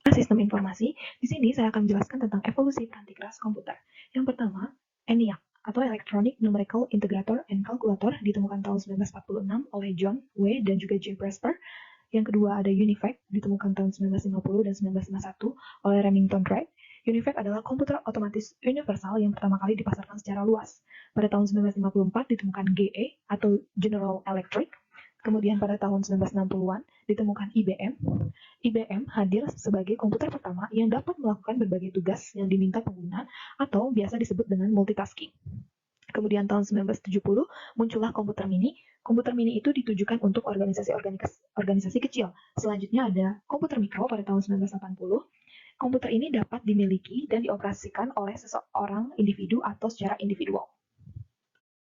Sistem informasi, di sini saya akan menjelaskan tentang evolusi peranti keras komputer. Yang pertama, ENIAC atau Electronic Numerical Integrator and Calculator ditemukan tahun 1946 oleh John W. dan juga J. Presper. Yang kedua ada UNIVAC ditemukan tahun 1950 dan 1951 oleh Remington Wright. UNIVAC adalah komputer otomatis universal yang pertama kali dipasarkan secara luas. Pada tahun 1954 ditemukan GE atau General Electric. Kemudian pada tahun 1960-an ditemukan IBM. IBM hadir sebagai komputer pertama yang dapat melakukan berbagai tugas yang diminta pengguna atau biasa disebut dengan multitasking. Kemudian tahun 1970 muncullah komputer mini. Komputer mini itu ditujukan untuk organisasi kecil. Selanjutnya ada komputer mikro pada tahun 1980. Komputer ini dapat dimiliki dan dioperasikan oleh seseorang individu atau secara individual.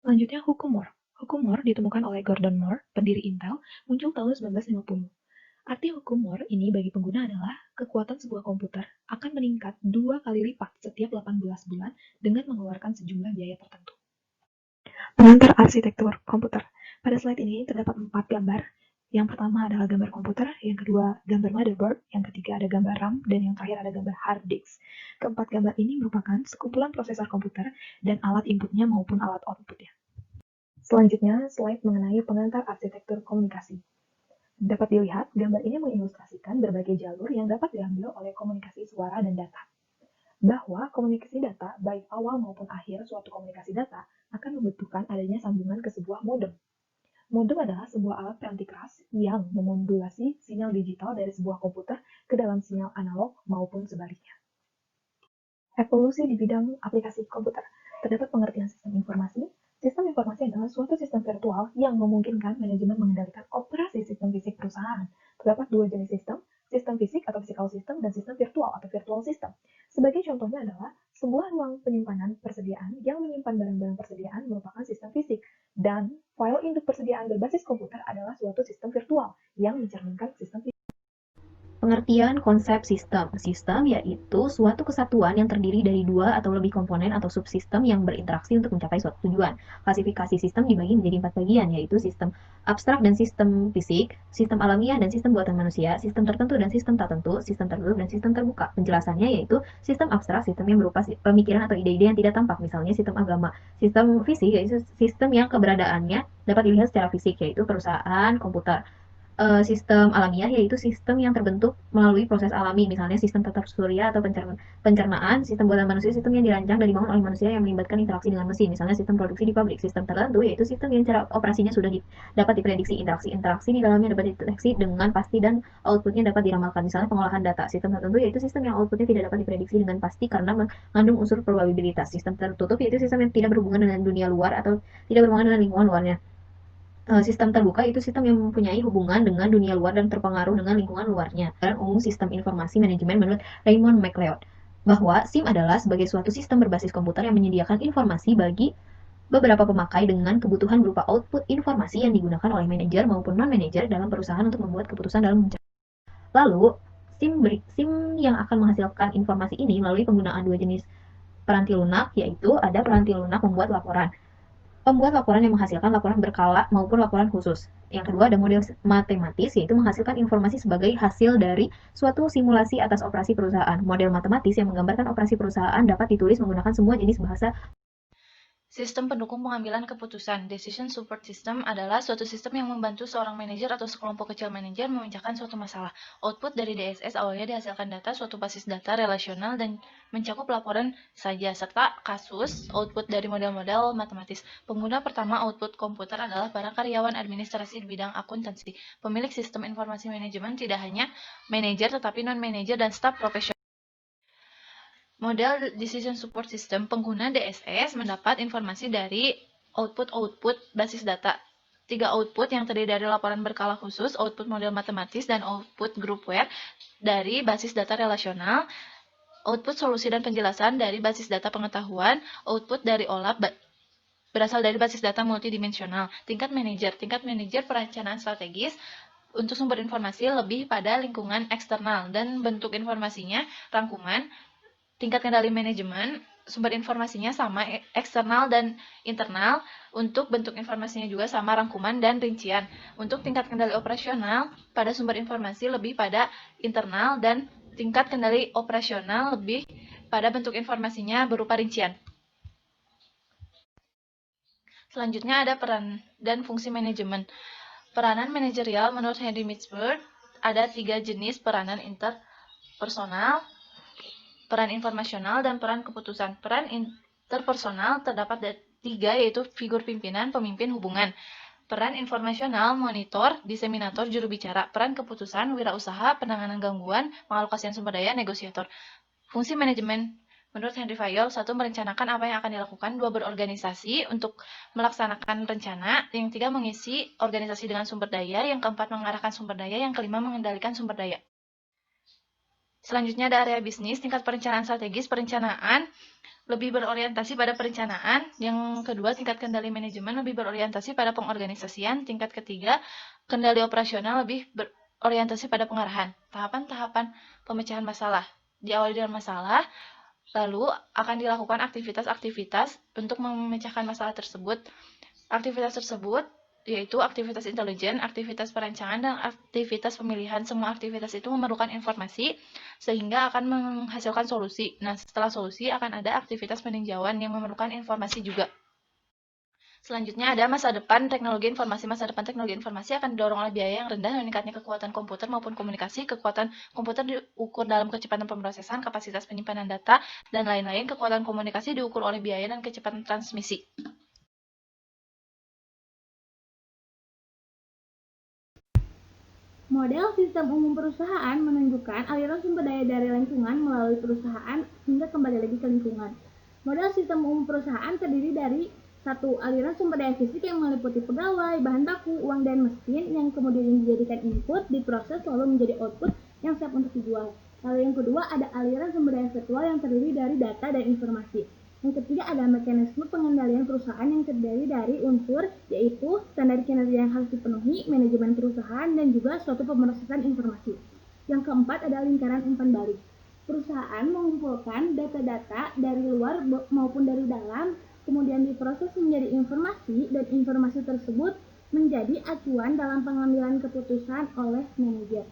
Selanjutnya hukum Moore. Hukum Moore ditemukan oleh Gordon Moore, pendiri Intel, muncul tahun 1950. Arti hukum Moore ini bagi pengguna adalah kekuatan sebuah komputer akan meningkat 2 kali lipat setiap 18 bulan dengan mengeluarkan sejumlah biaya tertentu. Pengantar arsitektur komputer. Pada slide ini terdapat 4 gambar. Yang pertama adalah gambar komputer, yang kedua gambar motherboard, yang ketiga ada gambar RAM, dan yang terakhir ada gambar hard disk. Keempat gambar ini merupakan sekumpulan prosesor komputer dan alat inputnya maupun alat outputnya. Selanjutnya, slide mengenai pengantar arsitektur komunikasi. Dapat dilihat, gambar ini mengilustrasikan berbagai jalur yang dapat diambil oleh komunikasi suara dan data. Bahwa komunikasi data, baik awal maupun akhir suatu komunikasi data, akan membutuhkan adanya sambungan ke sebuah modem. Modem adalah sebuah alat peranti keras yang memodulasi sinyal digital dari sebuah komputer ke dalam sinyal analog maupun sebaliknya. Evolusi di bidang aplikasi komputer. Terdapat pengertian sistem informasi. Sistem informasi adalah suatu sistem virtual yang memungkinkan manajemen mengendalikan operasi sistem fisik perusahaan. Terdapat 2 jenis sistem fisik atau physical system dan sistem virtual atau virtual system. Sebagai contohnya adalah sebuah ruang penyimpanan persediaan yang menyimpan barang-barang persediaan merupakan sistem fisik, dan file induk persediaan berbasis komputer adalah suatu sistem virtual yang mencerminkan sistem fisik. Pengertian konsep sistem. Sistem yaitu suatu kesatuan yang terdiri dari 2 atau lebih komponen atau subsistem yang berinteraksi untuk mencapai suatu tujuan. Klasifikasi sistem dibagi menjadi 4 bagian, yaitu sistem abstrak dan sistem fisik, sistem alamiah dan sistem buatan manusia, sistem tertentu dan sistem tak tentu, sistem tertutup dan sistem terbuka. Penjelasannya yaitu sistem abstrak, sistem yang berupa pemikiran atau ide-ide yang tidak tampak, misalnya sistem agama. Sistem fisik yaitu sistem yang keberadaannya dapat dilihat secara fisik, yaitu perusahaan, komputer. Sistem alamiah yaitu sistem yang terbentuk melalui proses alami, misalnya sistem tata surya atau pencernaan. Sistem buatan manusia, sistem yang dirancang dan dibangun oleh manusia yang melibatkan interaksi dengan mesin, misalnya sistem produksi di pabrik. Sistem tertentu yaitu sistem yang cara operasinya sudah dapat diprediksi, interaksi di dalamnya dapat dideteksi dengan pasti dan outputnya dapat diramalkan, misalnya pengolahan data. Sistem tertentu yaitu sistem yang outputnya tidak dapat diprediksi dengan pasti karena mengandung unsur probabilitas. Sistem tertutup yaitu sistem yang tidak berhubungan dengan dunia luar atau tidak berhubungan dengan lingkungan luarnya. Sistem terbuka itu sistem yang mempunyai hubungan dengan dunia luar dan terpengaruh dengan lingkungan luarnya. Dan umum sistem informasi manajemen menurut Raymond McLeod, bahwa SIM adalah sebagai suatu sistem berbasis komputer yang menyediakan informasi bagi beberapa pemakai dengan kebutuhan berupa output informasi yang digunakan oleh manajer maupun non-manajer dalam perusahaan untuk membuat keputusan dalam Lalu, SIM yang akan menghasilkan informasi ini melalui penggunaan 2 jenis peranti lunak, yaitu ada peranti lunak membuat laporan. Pembuat laporan yang menghasilkan laporan berkala maupun laporan khusus. Yang kedua ada model matematis, yaitu menghasilkan informasi sebagai hasil dari suatu simulasi atas operasi perusahaan. Model matematis yang menggambarkan operasi perusahaan dapat ditulis menggunakan semua jenis bahasa. Sistem pendukung pengambilan keputusan, decision support system, adalah suatu sistem yang membantu seorang manajer atau sekelompok kecil manajer memecahkan suatu masalah. Output dari DSS awalnya dihasilkan data suatu basis data relasional dan mencakup laporan saja, serta kasus output dari model-model matematis. Pengguna pertama output komputer adalah para karyawan administrasi di bidang akuntansi. Pemilik sistem informasi manajemen tidak hanya manajer tetapi non-manajer dan staf profesional. Model Decision Support System, pengguna DSS mendapat informasi dari output basis data. 3 output yang terdiri dari laporan berkala khusus, output model matematis, dan output groupware dari basis data relasional, output solusi dan penjelasan dari basis data pengetahuan, output dari OLAP berasal dari basis data multidimensional. Tingkat manajer perencanaan strategis untuk sumber informasi lebih pada lingkungan eksternal dan bentuk informasinya rangkuman. Tingkat kendali manajemen, sumber informasinya sama eksternal dan internal. Untuk bentuk informasinya juga sama rangkuman dan rincian. Untuk tingkat kendali operasional, pada sumber informasi lebih pada internal dan tingkat kendali operasional lebih pada bentuk informasinya berupa rincian. Selanjutnya ada peran dan fungsi manajemen. Peranan manajerial menurut Henry Mintzberg ada 3 jenis peranan interpersonal, peran informasional, dan peran keputusan. Peran interpersonal terdapat 3, yaitu figur pimpinan, pemimpin, hubungan. Peran informasional, monitor, diseminator, juru bicara. Peran keputusan, wirausaha, penanganan gangguan, pengalokasian sumber daya, negosiator. Fungsi manajemen menurut Henry Fayol, 1. Merencanakan apa yang akan dilakukan. 2. Berorganisasi untuk melaksanakan rencana. Yang 3. Mengisi organisasi dengan sumber daya. Yang 4. Mengarahkan sumber daya. Yang 5. Mengendalikan sumber daya. Selanjutnya ada area bisnis, tingkat perencanaan strategis. Perencanaan lebih berorientasi pada perencanaan. Yang kedua, tingkat kendali manajemen lebih berorientasi pada pengorganisasian. Tingkat ketiga, kendali operasional lebih berorientasi pada pengarahan. Tahapan-tahapan pemecahan masalah. Diawali dengan masalah, lalu akan dilakukan aktivitas-aktivitas untuk memecahkan masalah tersebut. Aktivitas tersebut yaitu aktivitas intelijen, aktivitas perancangan, dan aktivitas pemilihan. Semua aktivitas itu memerlukan informasi sehingga akan menghasilkan solusi. Nah, setelah solusi akan ada aktivitas peninjauan yang memerlukan informasi juga. Selanjutnya ada masa depan teknologi informasi. Masa depan teknologi informasi akan didorong oleh biaya yang rendah, meningkatnya kekuatan komputer maupun komunikasi. Kekuatan komputer diukur dalam kecepatan pemrosesan, kapasitas penyimpanan data, dan lain-lain. Kekuatan komunikasi diukur oleh biaya dan kecepatan transmisi. Model sistem umum perusahaan menunjukkan aliran sumber daya dari lingkungan melalui perusahaan hingga kembali lagi ke lingkungan. Model sistem umum perusahaan terdiri dari 1. Aliran sumber daya fisik yang meliputi pegawai, bahan baku, uang, dan mesin yang kemudian dijadikan input, diproses lalu menjadi output yang siap untuk dijual. Lalu yang kedua ada aliran sumber daya virtual yang terdiri dari data dan informasi. Yang ketiga ada mekanisme pengendalian perusahaan yang terdiri dari unsur, yaitu standar kinerja yang harus dipenuhi, manajemen perusahaan, dan juga suatu pemrosesan informasi. Yang keempat ada lingkaran umpan balik. Perusahaan mengumpulkan data-data dari luar maupun dari dalam, kemudian diproses menjadi informasi, dan informasi tersebut menjadi acuan dalam pengambilan keputusan oleh manajer.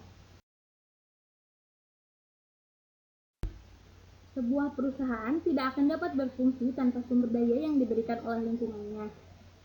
Sebuah perusahaan tidak akan dapat berfungsi tanpa sumber daya yang diberikan oleh lingkungannya.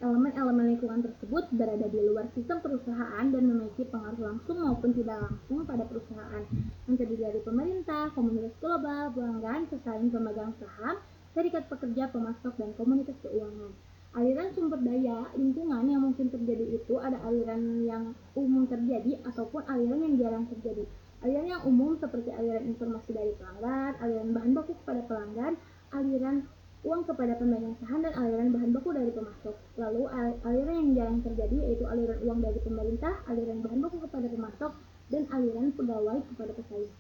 Elemen-elemen lingkungan tersebut berada di luar sistem perusahaan dan memiliki pengaruh langsung maupun tidak langsung pada perusahaan, yang terdiri dari pemerintah, komunitas global, pelanggan, pesaing, pemegang saham, serikat pekerja, pemasok, dan komunitas keuangan. Aliran sumber daya lingkungan yang mungkin terjadi itu ada aliran yang umum terjadi ataupun aliran yang jarang terjadi. Aliran yang umum seperti aliran informasi dari pelanggan, aliran bahan baku kepada pelanggan, aliran uang kepada pemegang saham, dan aliran bahan baku dari pemasok. Lalu aliran yang jarang terjadi yaitu aliran uang dari pemerintah, aliran bahan baku kepada pemasok, dan aliran pegawai kepada pesaing.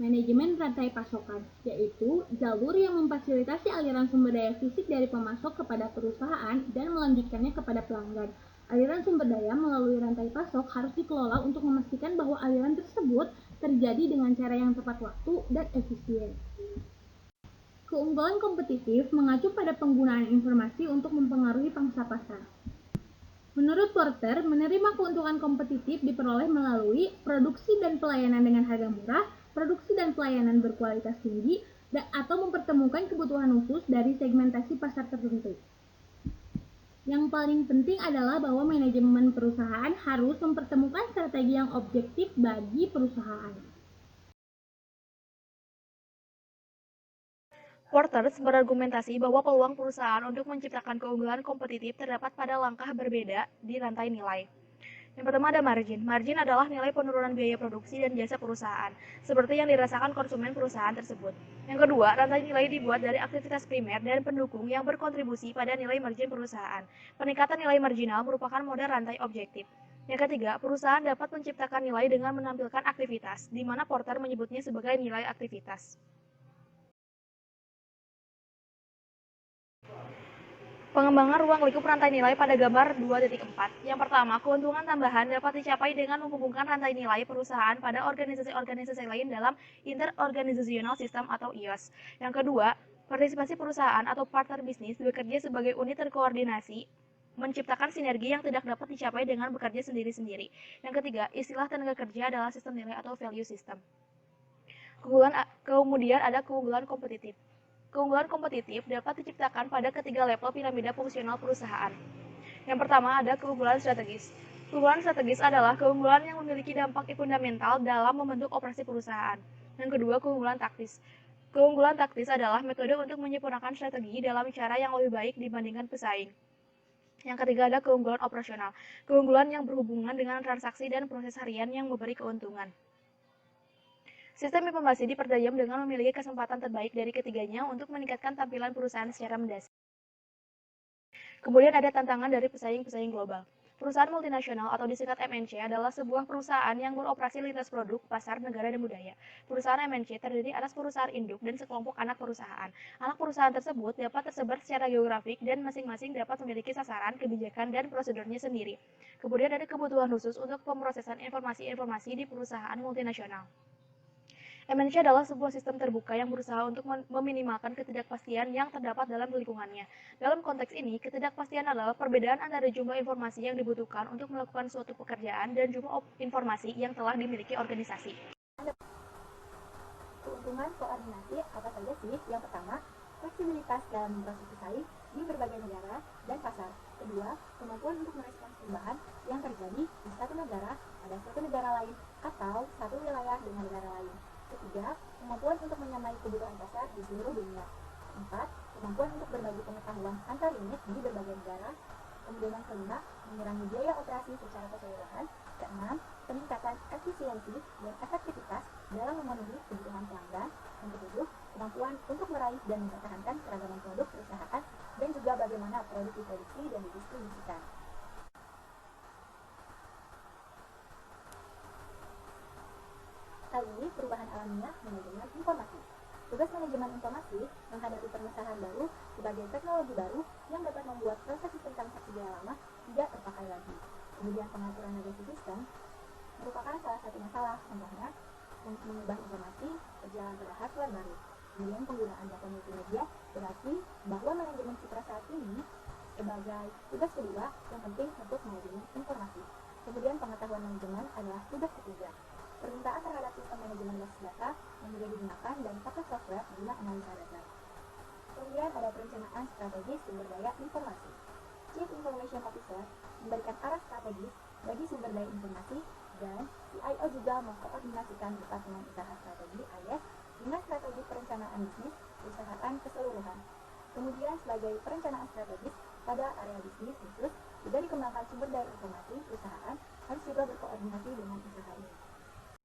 Manajemen rantai pasokan, yaitu jalur yang memfasilitasi aliran sumber daya fisik dari pemasok kepada perusahaan dan melanjutkannya kepada pelanggan. Aliran sumber daya melalui rantai pasok harus dikelola untuk memastikan bahwa aliran tersebut terjadi dengan cara yang tepat waktu dan efisien. Keunggulan kompetitif mengacu pada penggunaan informasi untuk mempengaruhi pangsa pasar. Menurut Porter, menerima keuntungan kompetitif diperoleh melalui produksi dan pelayanan dengan harga murah, produksi dan pelayanan berkualitas tinggi, atau mempertemukan kebutuhan khusus dari segmentasi pasar tertentu. Yang paling penting adalah bahwa manajemen perusahaan harus mempertemukan strategi yang objektif bagi perusahaan. Porter berargumentasi bahwa peluang perusahaan untuk menciptakan keunggulan kompetitif terdapat pada langkah berbeda di rantai nilai. Yang pertama ada margin. Margin adalah nilai penurunan biaya produksi dan jasa perusahaan, seperti yang dirasakan konsumen perusahaan tersebut. Yang kedua, rantai nilai dibuat dari aktivitas primer dan pendukung yang berkontribusi pada nilai margin perusahaan. Peningkatan nilai marginal merupakan model rantai objektif. Yang ketiga, perusahaan dapat menciptakan nilai dengan menampilkan aktivitas, di mana Porter menyebutnya sebagai nilai aktivitas. Pengembangan ruang lingkup rantai nilai pada gambar 2.4. Yang pertama, keuntungan tambahan dapat dicapai dengan menghubungkan rantai nilai perusahaan pada organisasi-organisasi lain dalam Interorganizational System atau IOS. Yang kedua, partisipasi perusahaan atau partner bisnis bekerja sebagai unit terkoordinasi menciptakan sinergi yang tidak dapat dicapai dengan bekerja sendiri-sendiri. Yang ketiga, istilah tenaga kerja adalah sistem nilai atau value system. Kemudian ada keunggulan kompetitif. Keunggulan kompetitif dapat diciptakan pada ketiga level piramida fungsional perusahaan. Yang pertama ada keunggulan strategis. Keunggulan strategis adalah keunggulan yang memiliki dampak fundamental dalam membentuk operasi perusahaan. Yang kedua, keunggulan taktis. Keunggulan taktis adalah metode untuk menyempurnakan strategi dalam cara yang lebih baik dibandingkan pesaing. Yang ketiga ada keunggulan operasional. Keunggulan yang berhubungan dengan transaksi dan proses harian yang memberi keuntungan. Sistem informasi diperdayam dengan memiliki kesempatan terbaik dari ketiganya untuk meningkatkan tampilan perusahaan secara mendasar. Kemudian ada tantangan dari pesaing-pesaing global. Perusahaan multinasional atau disingkat MNC adalah sebuah perusahaan yang beroperasi lintas produk, pasar, negara, dan budaya. Perusahaan MNC terdiri atas perusahaan induk dan sekelompok anak perusahaan. Anak perusahaan tersebut dapat tersebar secara geografik dan masing-masing dapat memiliki sasaran, kebijakan, dan prosedurnya sendiri. Kemudian ada kebutuhan khusus untuk pemrosesan informasi-informasi di perusahaan multinasional. MNC adalah sebuah sistem terbuka yang berusaha untuk meminimalkan ketidakpastian yang terdapat dalam lingkungannya. Dalam konteks ini, ketidakpastian adalah perbedaan antara jumlah informasi yang dibutuhkan untuk melakukan suatu pekerjaan dan jumlah informasi yang telah dimiliki organisasi. Keuntungan koordinasi apa saja sih? Yang pertama, fleksibilitas dalam proses pesaing di berbagai negara dan pasar. Kedua, kemampuan untuk merespons perubahan yang terjadi di satu negara pada suatu negara lain atau satu wilayah dengan negara lain. Ketiga, kemampuan untuk menyamai kebutuhan pasar di seluruh dunia. 4. Kemampuan untuk berbagi pengetahuan antar unit di berbagai negara. Kemudian yang kelima, mengurangi biaya operasi secara keseluruhan. Keenam, peningkatan efisiensi dan efektivitas dalam memenuhi kebutuhan pelanggan. Yang ketujuh, kemampuan untuk meraih dan mempertahankan keragaman produk perusahaan dan juga bagaimana produk diproduksi dan didistribusikan. Kali ini perubahan alamiah manajemen informasi. Tugas manajemen informasi menghadapi permasalahan baru sebagai teknologi baru yang dapat membuat proses sistem transaksi yang lama tidak terpakai lagi. Kemudian pengaturan legacy sistem merupakan salah satu masalah, contohnya mengubah informasi berjalan pada hardware baru. Kemudian penggunaan data multimedia berarti bahwa manajemen citra saat ini sebagai tugas kedua yang penting untuk manajemen informasi. Kemudian pengetahuan manajemen adalah tugas ketiga. Permintaan terhadap sistem manajemen basis data yang juga digunakan dan pakai software guna analisa data. Kemudian ada perencanaan strategis sumber daya informasi. Chief Information Officer memberikan arah strategis bagi sumber daya informasi dan CIO juga mengkoordinasikan Departemen Usaha Strategi alias dengan strategi perencanaan bisnis perusahaan keseluruhan. Kemudian sebagai perencanaan strategis pada area bisnis khusus juga dikembangkan sumber daya informasi perusahaan